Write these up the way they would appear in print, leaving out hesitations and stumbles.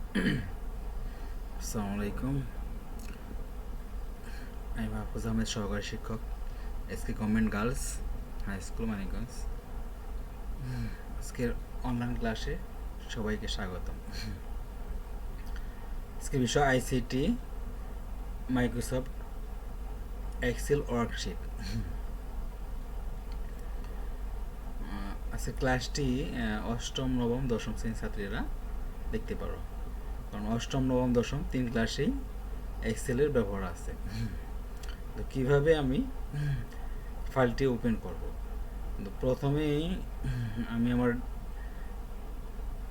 আসসালামু আলাইকুম। আমি মাহফুজ আহমেদ, সহকারী শিক্ষক, SK government girls high school, Manikganj. আজকের অনলাইন ক্লাসে সবাইকে স্বাগতম। আজকের বিষয় আইসিটি, মাইক্রোসফট এক্সেল ওয়ার্কশিট। আজকের ক্লাসটি অষ্টম, নবম, দশম শ্রেণীর ছাত্রীরা দেখতে পারো, কারণ অষ্টম, নবম, দশম তিন ক্লাসেই এক্সেলের ব্যবহার আছে। তো কীভাবে আমি ফাইলটি ওপেন করব, তো প্রথমেই আমি আমার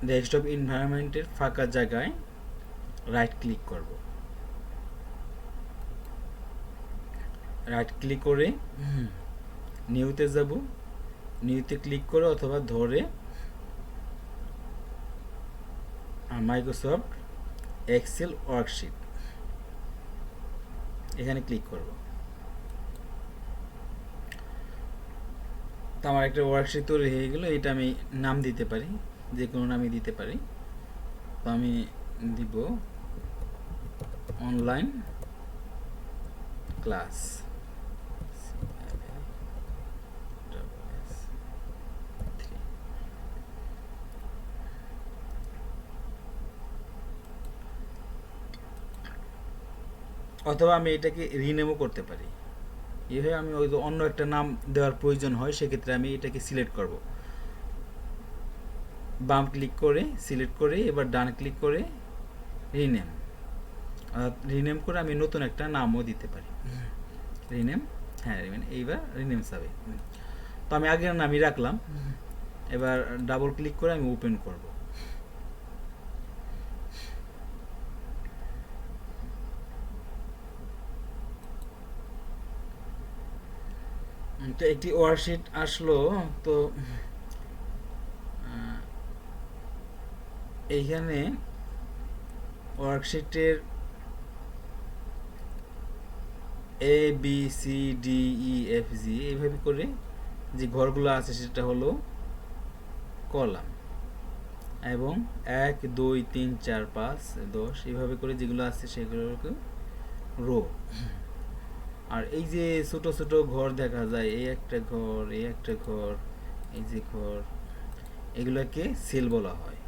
ডেস্কটপ এনভায়রনমেন্টের ফাঁকা জায়গায় রাইট ক্লিক করব। রাইট ক্লিক করে নিউতে যাব, নিউতে ক্লিক করে অথবা ধরে মাইক্রোসফট এক্সেল ওয়ার্কশিট এখানে ক্লিক করব। তো আমার একটা ওয়ার্কশিট তৈরি হয়ে গেল। এটা আমি নাম দিতে পারি, যে কোনো নামই দিতে পারি। তো আমি দিব অনলাইন ক্লাস। অথবা আমি এটাকে রিনেমও করতে পারি। এইভাবে আমি ওই অন্য একটা নাম দেওয়ার প্রয়োজন হয়, সেক্ষেত্রে আমি এটাকে সিলেক্ট করব। বাম ক্লিক করে সিলেক্ট করে এবার ডান ক্লিক করে রিনেম। রিনেম করে আমি নতুন একটা নামও দিতে পারি। রিনেম, হ্যাঁ রিনেম, এইবার রিনেম যাবে। তো আমি আগের নামই রাখলাম। এবার ডাবল ক্লিক করে আমি ওপেন করব। তো একটি ওয়ার্কশিট আসলো। তো এইখানে ওয়ার্কশিটের A B C D E F G এইভাবে করে যে ঘরগুলো আছে সেটা হলো কলাম, এবং 1 2 3 4 5 10 এইভাবে করে যেগুলো আছে সেগুলোকে রো। আর এই যে ছোট ছোট ঘর দেখা যায়, এই একটা ঘর, এই একটা ঘর, এই যে ঘর, এগুলোকে সেল বলা হয়।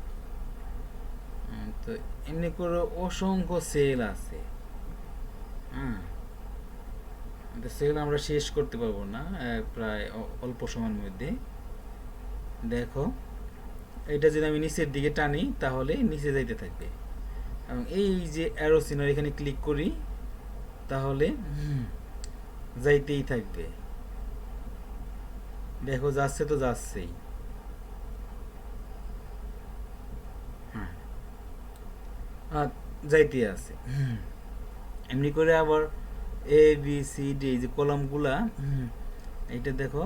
তো এমনি করে অসংখ্য সেল আছে। হ্যাঁ, তো সেগুলো আমরা শেষ করতে পারবো না প্রায় অল্প সময়ের মধ্যে। দেখো, এটা যদি আমি নিচের দিকে টানি তাহলে নিচে যাইতে থাকবে, এবং এই যে অ্যারো চিহ্ন এখানে ক্লিক করি তাহলে যাইতেই থাকবে। দেখো যাচ্ছে তো যাচ্ছেই। হ্যাঁ, আর যাইতে আছে। এমনি করে আবার এ বি সি ডি এই যে কলামগুলা, এইটা দেখো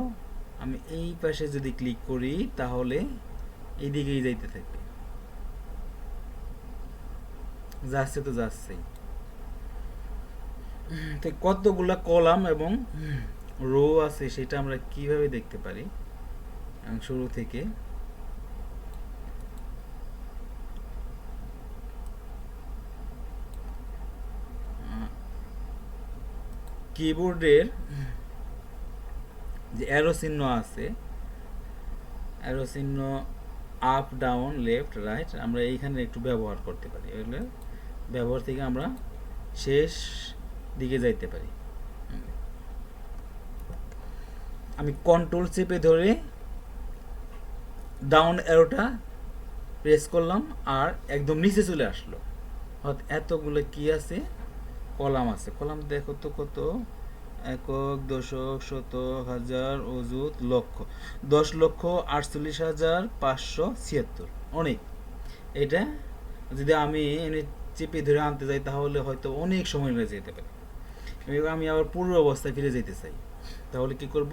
আমি এই পাশে যদি ক্লিক করি তাহলে এইদিকেই যাইতে থাকবে, যাচ্ছে তো যাচ্ছেই। তো কতগুলা কলাম এবং রো আছে সেটা আমরা কিভাবে দেখতে পারি শুরু থেকে। কিবোর্ডের যে অ্যারো চিহ্ন আছে, অ্যারো চিহ্ন আপ ডাউন লেফট রাইট, আমরা এইখানে একটু ব্যবহার করতে পারি। এগুলো ব্যবহার থেকে আমরা শেষ দিকে যাইতে পারি। আমি কন্ট্রোল চেপে ধরে ডাউন অ্যারোটা প্রেস করলাম আর একদম নিচে চলে আসলো। এতগুলো কি আছে, কলাম আছে। কলাম দেখো তো কত, একক, দশক, শতক, হাজার, অযুত, লক্ষ, 10,48,576, অনেক। এটা যদি আমি এনে চেপে ধরে আনতে যাই তাহলে হয়তো অনেক সময় লেগে যেতে পারে। আমি আবার পূর্ব অবস্থায় ফিরে যেতে চাই, তাহলে কি করব,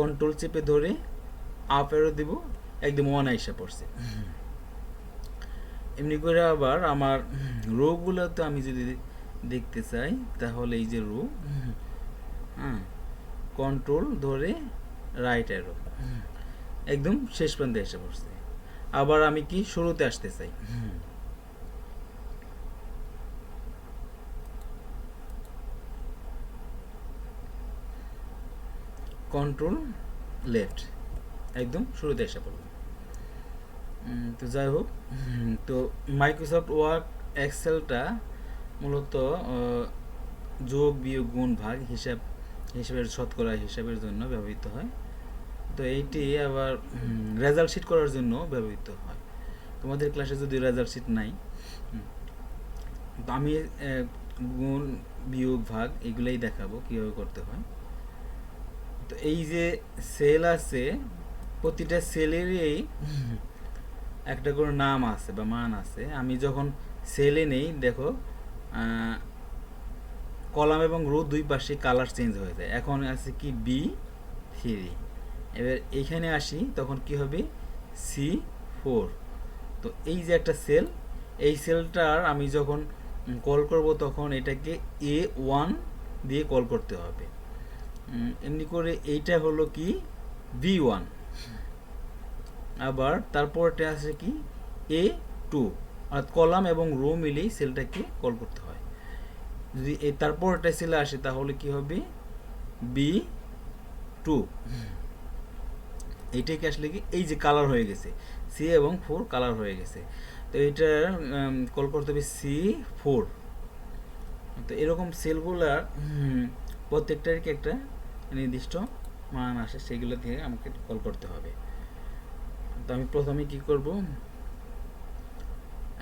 কন্ট্রোল চেপে ধরে আপ অ্যারো দিব, একদম অনায়াসে পড়ছে। এমনি করে আবার আমার রোগুলো তো আমি যদি দেখতে চাই তাহলে এই যে রো, হ্যাঁ, কন্ট্রোল ধরে রাইট অ্যারো, একদম শেষ প্রান্তে এসে পড়ছে। আবার আমি কি শুরুতে আসতে চাই, কন্ট্রোল লেফট, একদম শুরুতে এসে পড়লো। তো যাই হোক, তো মাইক্রোসফট ওয়ার্ড এক্সেলটা মূলত যোগ বিয়োগ গুণ ভাগ হিসাবের শতকরা হিসাবের জন্য ব্যবহৃত হয়। তো এইটি আবার রেজাল্ট শিট করার জন্য ব্যবহৃত হয়। তোমাদের ক্লাসে যদি রেজাল্ট শিট নাই, তো আমি গুণ বিয়োগ ভাগ এগুলাই দেখাবো কীভাবে করতে হয়। তো এই যে সেল আছে, প্রতিটা সেলেরই একটা করে নাম আছে বা মান আছে। আমি যখন সেলে নেই, দেখো কলাম এবং রো দুই পাশে কালার চেঞ্জ হয়ে যায়। এখন আছে কি B3। এবার এইখানে আসি, তখন কি হবে C4। তো এই যে একটা সেল, এই সেলটার আমি যখন কল করব তখন এটাকে A1 দিয়ে কল করতে হবে। এমনি করে এইটা হলো কি B1। আবার তারপরটা আছে কি A2, অর্থাৎ কলাম এবং রো মিলেই সেলটাকে কল করতে হয়। যদি এই তারপরটা সেলে আসে তাহলে কি হবে B2। এইটাকে আসলে কি এই যে কালার হয়ে গেছে, C এবং 4 কালার হয়ে গেছে, তো এটা কল করতে হবে C4। তো এরকম সেলগুলার প্রত্যেকটার কি একটা নির্দিষ্ট মান আসে, সেগুলো থেকে আমাকে কল করতে হবে। তো আমি প্রথমে কি করব,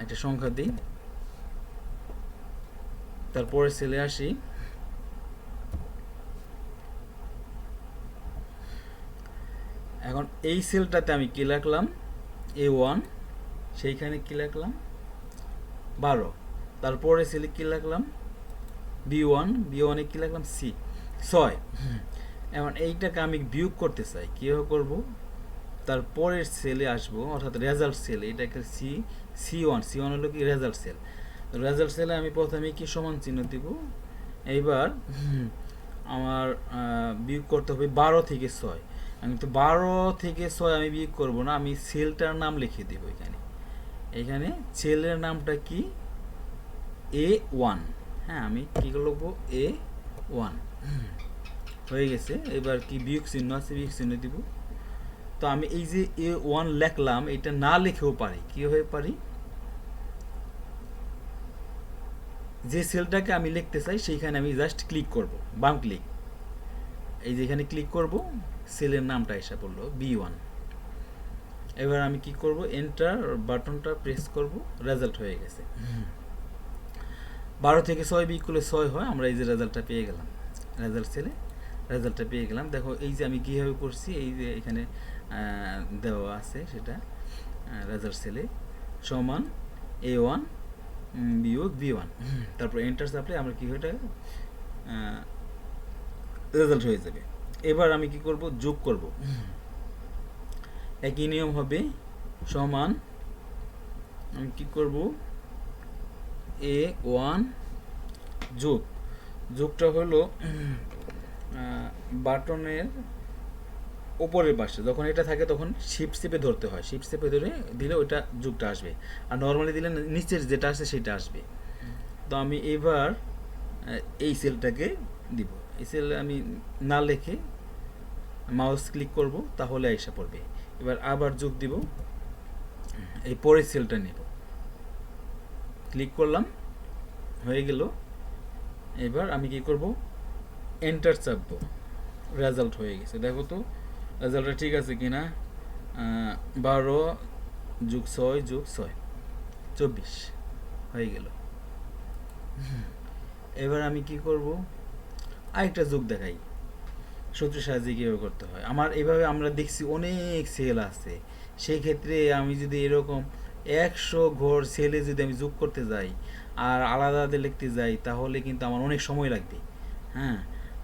একটা সংখ্যা দিই, তারপরে সেলে আসি। এখন এই সেলটাতে আমি কি লিখলাম A1, সেইখানে কি লিখলাম 12। তারপরে সেলে কি লিখলাম B1, B1-এ কি লিখলাম C6। এখন এইটাকে আমি বিয়োগ করতে চাই, কীভাবে করব, তারপরের সেলে আসবো, অর্থাৎ রেজাল্ট সেল, এটাকে C1 হলো কি রেজাল্ট সেল। রেজাল্ট সেলে আমি প্রথমে কি সমান চিহ্ন দিব। এইবার আমার বিয়োগ করতে হবে 12 থেকে 6। আমি তো 12 থেকে 6 আমি বিয়োগ করব না, আমি সেলটার নাম লিখে দেব এখানে সেলের নামটা কি A1। হ্যাঁ, আমি কি লিখবো A1 হয়ে গেছে। এবার কি বিয়োগ চিহ্ন আছে, বিয়োগ চিহ্ন দিব। তো আমি এই যে A1 লিখলাম, এটা না লিখেও পারি, কীভাবে পারি, যে সেলটাকে আমি লিখতে চাই সেইখানে আমি জাস্ট ক্লিক করব, বাম ক্লিক, এই যে এখানে ক্লিক করব, সেলের নামটা এসে পড়লো B1। এবার আমি কি করব, এন্টার বাটনটা প্রেস করব, রেজাল্ট হয়ে গেছে। 12 থেকে 6 বিয়োগ করলে 6 হয়, আমরা এই যে রেজাল্টটা পেয়ে গেলাম, রেজাল্ট সেলে রেজাল্টটা পেয়ে গেলাম। দেখো এই যে আমি কীভাবে করছি, এই যে এখানে দেওয়া আছে সেটা, রেজাল্ট সেলে সমান A1 বিয়োগ B1, তারপর এন্টার চাপলে আমরা কি হয়ে রেজাল্ট হয়ে যাবে। এবার আমি কি করব, যোগ করব, একই নিয়ম হবে, সমান আমি কি করব A1 যোগটা হলো বাটনের উপরের পাশে যখন এটা থাকে তখন শিফট চেপে ধরতে হয়, শিফট চেপে ধরে দিলে ওইটা যোগটা আসবে, আর নর্মালি দিলে নিচের যেটা আসে সেটা আসবে। তো আমি এবার এই সেলটাকে দিব, এই সেল আমি না লিখে মাউস ক্লিক করব, তাহলে আইসা পড়বে। এবার আবার যোগ দিব, এই পরের সেলটা নেব, ক্লিক করলাম, হয়ে গেল। এবার আমি কি করব, এন্টার চাপবো, রেজাল্ট হয়ে গেছে। দেখো তো রেজাল্টটা ঠিক আছে কিনা, 12 যোগ 6 যোগ 6 24 হয়ে গেল। এবার আমি কি করব, আরেকটা যোগ দেখাই, সূত্রের সাহায্যে কীভাবে করতে হয়। আমার এভাবে আমরা দেখছি অনেক সেল আছে, সেই ক্ষেত্রে আমি যদি এরকম 100 ঘর সেলে যদি আমি যোগ করতে যাই আর আলাদা আলাদা লিখতে যাই, তাহলে কিন্তু আমার অনেক সময় লাগবে। হ্যাঁ,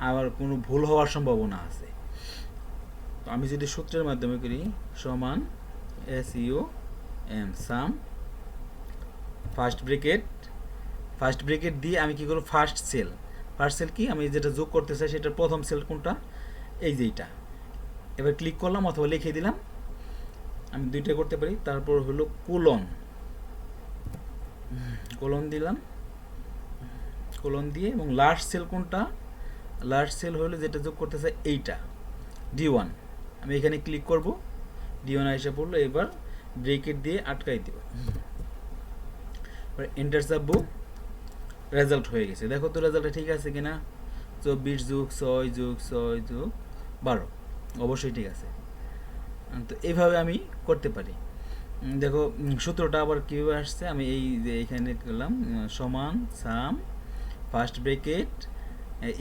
আবার কোনো ভুল হওয়ার সম্ভাবনা আছে। তো আমি যদি সূত্রের মাধ্যমে করি, সমান SUM সাম ফার্স্ট ব্রেকেট দিয়ে আমি কি করব, ফার্স্ট সেল কি আমি যেটা যোগ করতে চাই সেটার প্রথম সেল কোনটা, এই যে এইটা। এবার ক্লিক করলাম অথবা লিখে দিলাম, আমি দুইটা করতে পারি। তারপর হলো কোলন দিলাম, কোলন দিয়ে, এবং লাস্ট সেল কোনটা, লাস্ট সেল হলো যেটা যোগ করতে চাই এইটা, D1 আমি এখানে ক্লিক করব, D1 এসে পড়লো। এবার ব্রেকেট দিয়ে আটকাই দেব, এন্টার চাপবো, রেজাল্ট হয়ে গেছে। দেখো তো রেজাল্টটা ঠিক আছে কিনা, 24 যোগ 6 যোগ 6 যোগ 12, অবশ্যই ঠিক আছে। তো এইভাবে আমি করতে পারি। দেখো সূত্রটা আবার কীভাবে আসছে, আমি এই যে এইখানে করলাম সমান সাম ফার্স্ট ব্রেকেট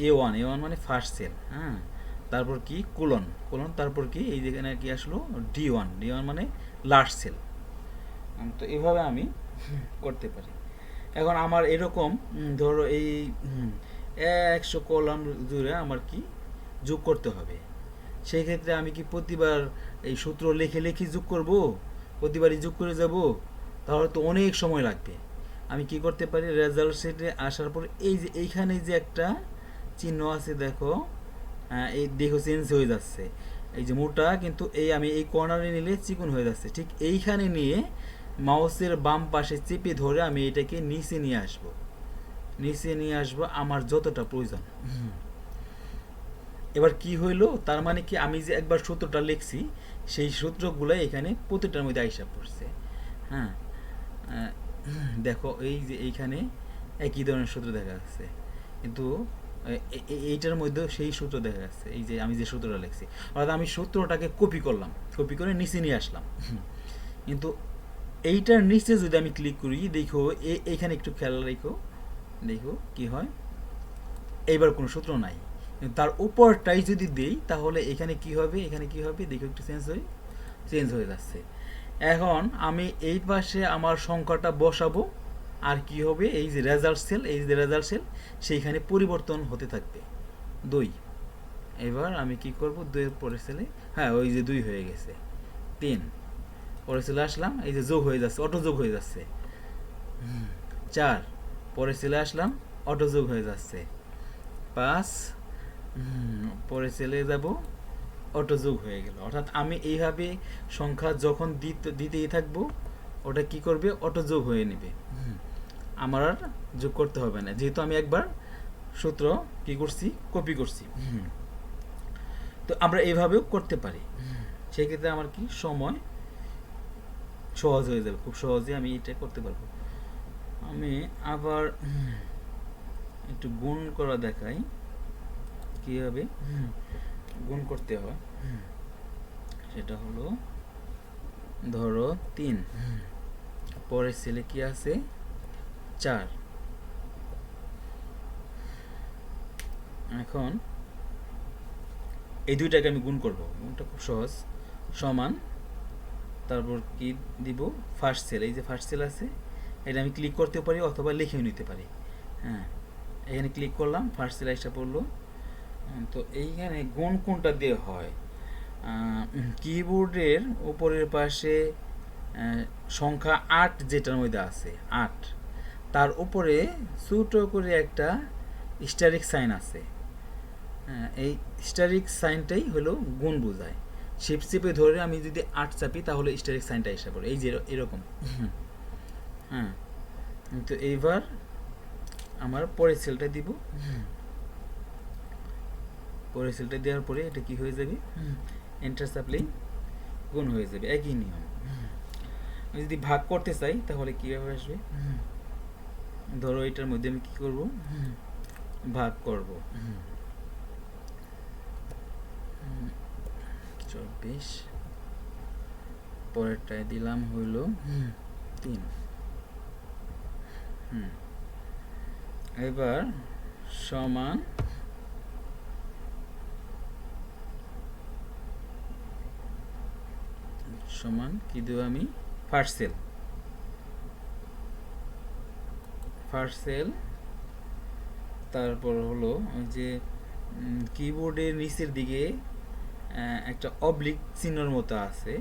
A1 মানে ফার্স্ট সেল, হ্যাঁ, তারপর কি কোলন, তারপর কি এই যেখানে কি আসলো D1 মানে লাস্ট সেল। তো এইভাবে আমি করতে পারি। এখন আমার এরকম ধরো এই 100 কলাম জুড়ে আমার কি যোগ করতে হবে। সেই ক্ষেত্রে আমি কি প্রতিবার এই সূত্র লিখে যোগ করব, প্রতিবারই যোগ করে যাব? তাহলে তো অনেক সময় লাগবে। আমি কি করতে পারি, রেজাল্ট শিটে আসার পর এই যে এইখানে যে একটা চিহ্ন আছে দেখো, এই দেখো চেঞ্জ হয়ে যাচ্ছে, এই যে মোটা, কিন্তু এই আমি এই কর্নারে নিলে চিকন হয়ে যাচ্ছে। ঠিক এইখানে নিয়ে মাউসের বাম পাশে চেপে ধরে আমি এটাকে নিচে নিয়ে আসবো আমার যতটা প্রয়োজন। এবার কি হইলো, তার মানে কি আমি যে একবার সূত্রটা লিখছি সেই সূত্রগুলো এখানে প্রতিটার মধ্যে আইসা পড়ছে। হ্যাঁ, দেখো এই যে এইখানে একই ধরনের সূত্র দেখা যাচ্ছে, কিন্তু এইটার মধ্যেও সেই সূত্র দেখা যাচ্ছে, এই যে আমি যে সূত্রটা লিখছি, অর্থাৎ আমি সূত্রটাকে কপি করে নিচে নিয়ে আসলাম। কিন্তু এইটার নিচে যদি আমি ক্লিক করি, দেখো এইখানে একটু খেয়াল দেখো কি হয়, এইবার কোনো সূত্র নাই। তার উপরটাই যদি দেই তাহলে এখানে কি হবে, দেখো একটু চেঞ্জ হয়ে যাচ্ছে। এখন আমি এই পাশে আমার সংখ্যাটা বসাবো, আর কি হবে, এই যে রেজাল্ট সেল, সেইখানে পরিবর্তন হতে থাকবে 2। এবার আমি কি করব, 2 এর পরের সেলে, হ্যাঁ ওই যে 2 হয়ে গেছে, 3 পরের সেলে আসলাম, এই যে যোগ হয়ে যাচ্ছে, অটো যোগ হয়ে যাচ্ছে, 4 পরের সেলে আসলাম, অটো যোগ হয়ে যাচ্ছে, 5 পরে সেলে যাব, অটো যোগ হয়ে গেল। অর্থাৎ আমি এইভাবে সংখ্যা যখন দিতেই থাকবো, ওটা কি করবে, অটো যোগ হয়ে নেবে, আমার আর যোগ করতে হবে না, যেহেতু আমি একবার সূত্র কি করছি, কপি করছি। তো আমরা এইভাবেও করতে পারি। সেক্ষেত্রে আমার কি সময় সহজ হয়ে যাবে, খুব সহজে আমি এটা করতে পারবো। আমি আবার একটু গুণ করা দেখাই, কীভাবে গুণ করতে হয়। সেটা হলো, ধরো 3 পরের সেলে কি আছে, 4। এখন এই দুইটাকে আমি গুণ করব, গুণটা খুব সহজ, সমান, তারপর কি দিব, ফার্স্ট সেল, এই যে ফার্স্ট সেল আছে, এটা আমি ক্লিক করতে পারি অথবা লিখেও নিতে পারি। হ্যাঁ, এখানে ক্লিক করলাম, ফার্স্ট সেল আসা পড়লো। তো এইখানে গুণ কোনটা দিয়ে হয়, কিবোর্ডের উপরের পাশে সংখ্যা 8 যেটার মধ্যে আছে 8, তার উপরে ছোট করে একটা স্টারিক সাইন আছে, এই স্টারিক সাইনটাই হলো গুণ বোঝায়। শিফট চেপে ধরে আমি যদি 8 চাপি তাহলে স্টারিক সাইনটা এসে পড়ে, এই যে এরকম। হ্যাঁ, তো এইবার আমার পরের সেলটা দিব, পরের সেলটা দেওয়ার পরে এটা কি হয়ে যাবে, এন্টার চাপলেই গুণ হয়ে যাবে, একই নিয়ম। আমি যদি ভাগ করতে চাই তাহলে কীভাবে আসবে, ধরো এটার মধ্যে আমি কি করব, ভাগ করব, 24, পরেরটায় দিলাম হইল 3। এবার সমান কি দেব আমি, ফার্স্ট সেল, তারপর হলো যে কিবোর্ডের নিচের দিকে একটা অবলিক চিহ্নর মতো আছে,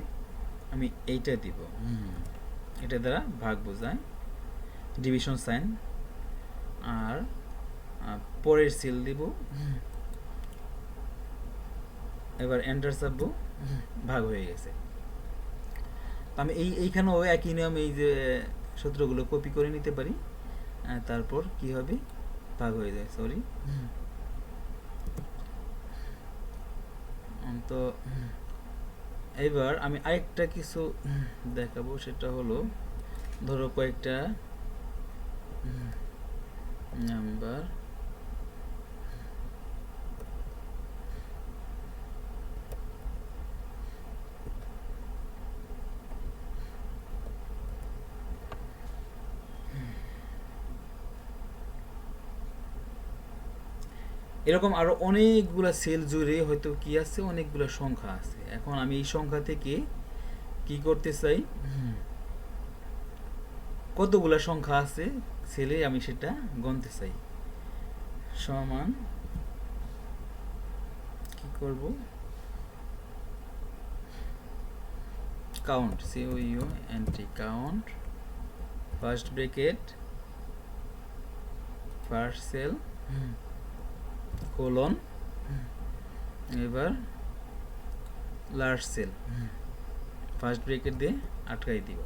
আমি এইটা দিব, এটা দ্বারা ভাগ বোঝায়, ডিভিশন সাইন। আর পরের সেল দিব, এবার এন্টার চাপবো, ভাগ হয়ে গেছে। আমি এইখানেও একই নিয়ম, এই যে সূত্রগুলো কপি করে নিতে পারি, তারপর কি হবে, ভাগ হয়ে যায়, সরি তো এবার আমি আরেকটা কিছু দেখাবো, সেটা হলো ধরো কয়েকটা নাম্বার এরকম আরো অনেকগুলা সেল জুড়ে হয়তো কি আছে, অনেকগুলা সংখ্যা আছে। এখন আমি এই সংখ্যা থেকে কি করতে চাই, কতগুলা সংখ্যা আছে সেলে আমি সেটা গণতে চাই। সমান কি করব, count, COUNT, count, first bracket, first cell, colon, এবার লার্জ সেল, ফার্স্ট ব্র্যাকেট দিয়ে আটকাই দিব।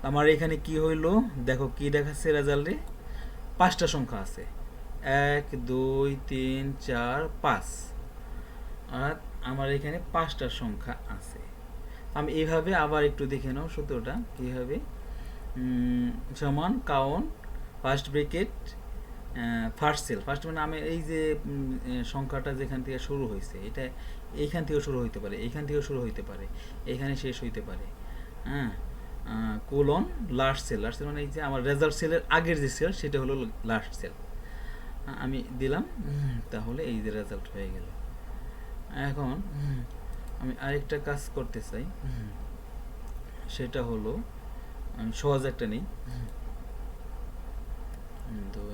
আমার এখানে কি হইলো দেখো, কি দেখাচ্ছে রেজাল্টে, 5টা সংখ্যা আছে, 1 2 3 4 5, আর আমার এখানে 5টা সংখ্যা আছে। আমি এইভাবে আবার একটু দেখে নাও সূত্রটা কীভাবে, সমান count, first bracket, first cell, first মানে আমি এই যে সংখ্যাটা যেখান থেকে শুরু হয়েছে, এটা এইখান থেকেও শুরু হইতে পারে, এইখান থেকেও শুরু হইতে পারে, এইখানে শেষ হইতে পারে, হ্যাঁ, colon, last cell, last cell মানে এই যে আমার রেজাল্ট সেলের আগের যে সেল সেটা হলো লাস্ট সেল, আমি দিলাম, তাহলে এই যে রেজাল্ট হয়ে গেল। এখন আমি আরেকটা কাজ করতে চাই, সেটা হলো আমি সহজ একটা নেই, 2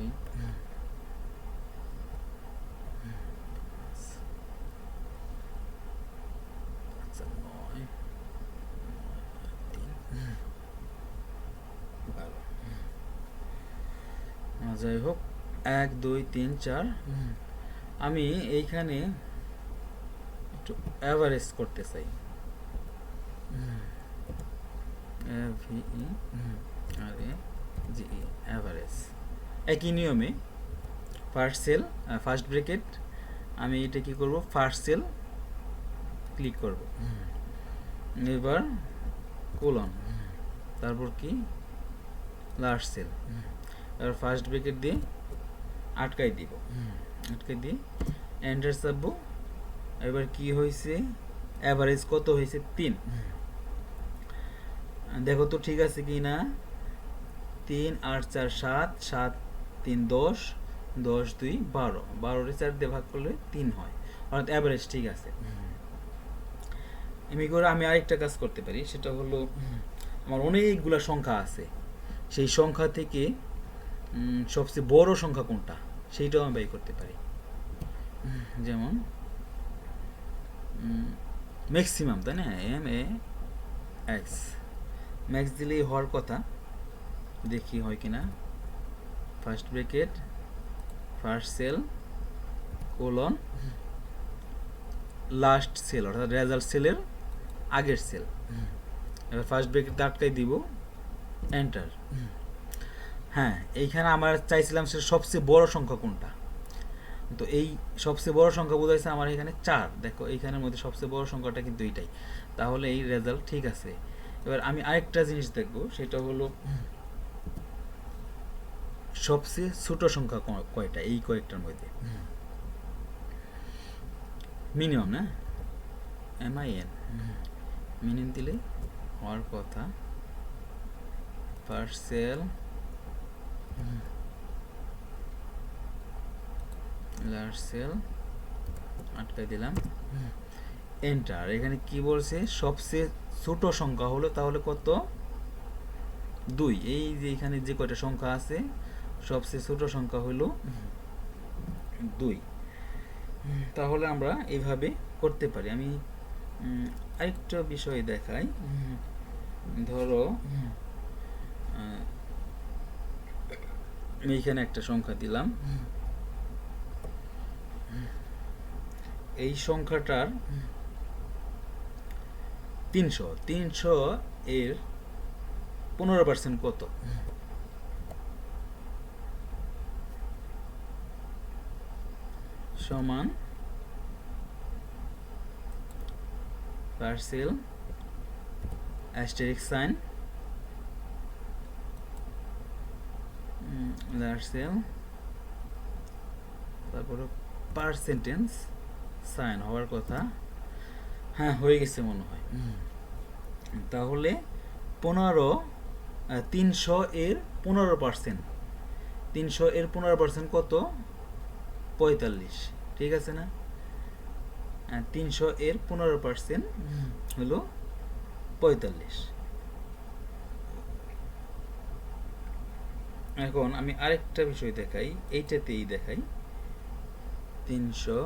যাই হোক 1 2 3 4, আমি এইখানে একটু অ্যাভারেজ করতে চাই, অ্যাভারেজ, একই নিয়মে ফার্স্ট সেল, ফার্স্ট ব্র্যাকেট, আমি এটা কি করব, ফার্স্ট সেল ক্লিক করব, এবার কোলন, তারপর কি লাস্ট সেল, এবার ফার্স্ট ব্র্যাকেট দিয়ে আটকাই দিব, আটকাই দিয়ে এন্টার চাপবো। এবার কি হয়েছে, অ্যাভারেজ কত হয়েছে, 3, দেখো তো ঠিক আছে কি না, 3 8 4 7, 7 3 10, 10 2 12, 12 4 দিয়ে ভাগ করলে 3 হয়, অর্থাৎ অ্যাভারেজ ঠিক আছে। এমনি করে আমি আরেকটা কাজ করতে পারি, সেটা হলো আমার অনেকগুলা সংখ্যা আছে, সেই সংখ্যা থেকে সবচেয়ে বড় সংখ্যা কোনটা সেইটাও আমি বাই করতে পারি। যেমন ম্যাক্সিমাম, তাই না, MAX, ম্যাক্স দিলেই হওয়ার কথা, দেখি হয় কিনা, first bracket, first cell, colon, last cell, অর্থাৎ রেজাল্ট সেলের আগের সেল, এবার ফার্স্ট ব্র্যাকেট আটকাই দিব, এন্টার। হ্যাঁ, এইখানে আমার চাইছিলাম সে সবচেয়ে বড় সংখ্যা কোনটা, তো এই সবচেয়ে বড় সংখ্যা বোঝাইছে আমার এখানে 4, দেখো এইখানের মধ্যে সবচেয়ে বড় সংখ্যাটা কিন্তু এইটাই, তাহলে এই রেজাল্ট ঠিক আছে। এবার আমি আরেকটা জিনিস দেখব, সেটা হলো সবচেয়ে ছোট সংখ্যা কয়টা এই কয়েকটার মধ্যে, মিনিমাম না, MIN, মিনিমাম দিলে হওয়ার কথা, ফার্স্ট সেল, লার্জ সেল, আটকাই দিলাম, এন্টার। এখানে কি বলছে, সবচেয়ে ছোট সংখ্যা হলো তাহলে কত, 2, এই যে এখানে যে কয়টা সংখ্যা আছে সবচেয়ে ছোট সংখ্যা হলো 2, তাহলে আমরা এইভাবে করতে পারি। আমি আরেকটা বিষয় দেখাই, ধরো আমি এখানে একটা সংখ্যা দিলাম, এই সংখ্যাটার 300 এর 15% কত, সমান পার্সেল অ্যাস্টেরিস্ক সাইন লার্জ সেল, তারপরে পার্সেন্টেজ সাইন হওয়ার কথা। হ্যাঁ, হয়ে গেছে মনে হয়। তাহলে 300 এর 15%, 300 এর 15% কত? 45, ঠিক আছে না? 300 এর 15% হলো 45। এখন আমি আরেকটা বিষয় দেখাই, এইটাতেই দেখাই। 300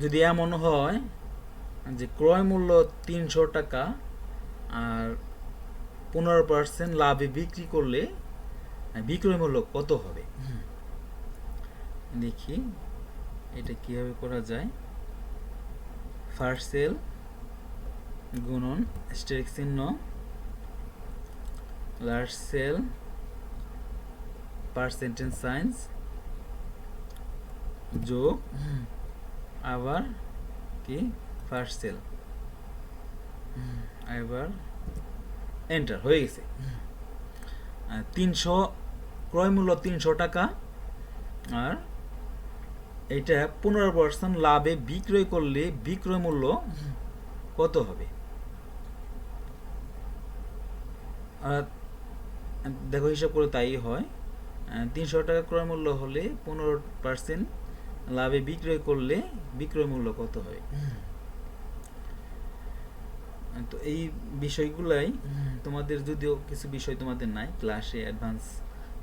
যদি এমন হয় যে ক্রয় মূল্য 300 টাকা আর 15% লাভে বিক্রি করলে বিক্রয় মূল্য কত হবে? দেখি এটা কিভাবে করা যায়। ফার্স্ট সেল গুণন স্টেরিক চিহ্ন লার্জ সেল পার্সেন্টেজ সাইন্স যোগ আবার কি ফার্স্ট সেল, এবার এন্টার হয়ে গেছে। 300 ক্রয় মূল্য 300 টাকা আর এটা 15% লাভে বিক্রয় করলে বিক্রয় মূল্য কত হবে? দেখো হিসাব করে তাই হয়। 300 টাকা ক্রয় মূল্য হলে 15% লাভে বিক্রয় করলে বিক্রয় মূল্য কত হয়? তো এই বিষয়গুলাই তোমাদের, যদিও কিছু বিষয় তোমাদের নাই ক্লাসে, অ্যাডভান্স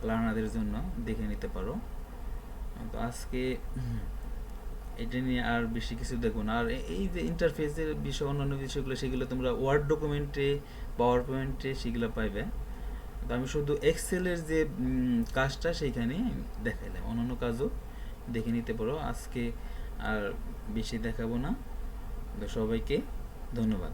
লার্নারদের জন্য দেখে নিতে পারো। তো আজকে এটা নিয়ে আর বেশি কিছু দেখো না। আর এই যে ইন্টারফেসের বিষয়, অন্যান্য বিষয়গুলো, সেগুলো তোমরা ওয়ার্ড ডকুমেন্টে, পাওয়ার পয়েন্টে সেগুলো পাইবে। তো আমি শুধু এক্সেলের যে কাজটা সেইখানে দেখাইলাম, অন্যান্য কাজও দেখে নিতে পারো। আজকে আর বেশি দেখাবো না। তো সবাইকে ধন্যবাদ।